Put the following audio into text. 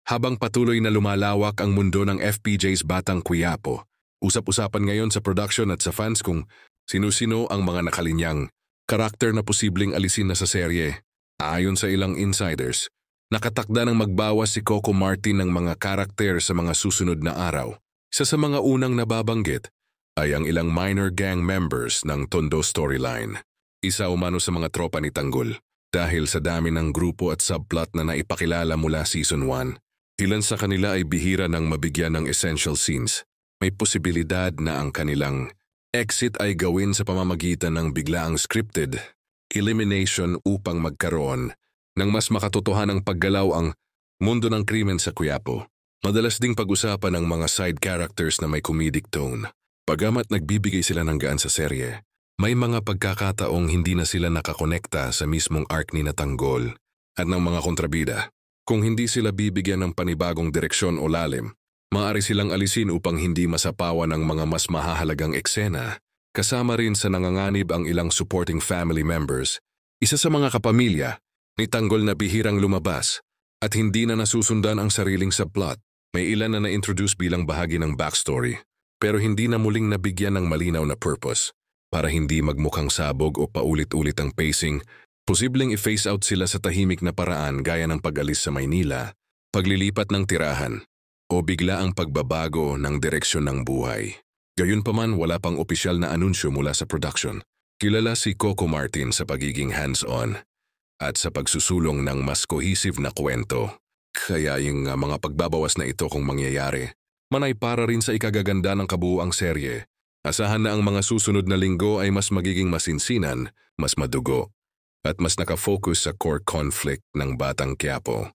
Habang patuloy na lumalawak ang mundo ng FPJ's Batang Quiapo, usap-usapan ngayon sa production at sa fans kung sino-sino ang mga nakalinyang karakter na posibleng alisin na sa serye. Ayon sa ilang insiders, nakatakda ng magbawas si Coco Martin ng mga karakter sa mga susunod na araw. Isa sa mga unang nababanggit ay ang ilang minor gang members ng Tondo storyline. Isa umano sa mga tropa ni Tanggol dahil sa dami ng grupo at subplot na naipakilala mula season 1. Ilan sa kanila ay bihira ng mabigyan ng essential scenes. May posibilidad na ang kanilang exit ay gawin sa pamamagitan ng biglaang scripted elimination upang magkaroon ng mas makatotohanang paggalaw ang mundo ng krimen sa Quiapo. Madalas ding pag-usapan ng mga side characters na may comedic tone. Bagamat nagbibigay sila ng gaan sa serye, may mga pagkakataong hindi na sila nakakonekta sa mismong arc ni Tanggol at ng mga kontrabida. Kung hindi sila bibigyan ng panibagong direksyon o lalim, maaari silang alisin upang hindi masapawan ng mga mas mahahalagang eksena. Kasama rin sa nanganganib ang ilang supporting family members. Isa sa mga kapamilya ni Tanggol na bihirang lumabas at hindi na nasusundan ang sariling subplot. May ilan na na-introduce bilang bahagi ng backstory, pero hindi na muling nabigyan ng malinaw na purpose. Para hindi magmukhang sabog o paulit-ulit ang pacing, posibleng i-phase out sila sa tahimik na paraan gaya ng pag-alis sa Maynila, paglilipat ng tirahan, o bigla ang pagbabago ng direksyon ng buhay. Gayunpaman, wala pang opisyal na anunsyo mula sa production. Kilala si Coco Martin sa pagiging hands-on at sa pagsusulong ng mas cohesive na kwento. Kaya yung mga pagbabawas na ito kung mangyayari, manay para rin sa ikagaganda ng kabuuang serye. Asahan na ang mga susunod na linggo ay mas magiging masinsinan, mas madugo, at mas nakafocus sa core conflict ng Batang Quiapo.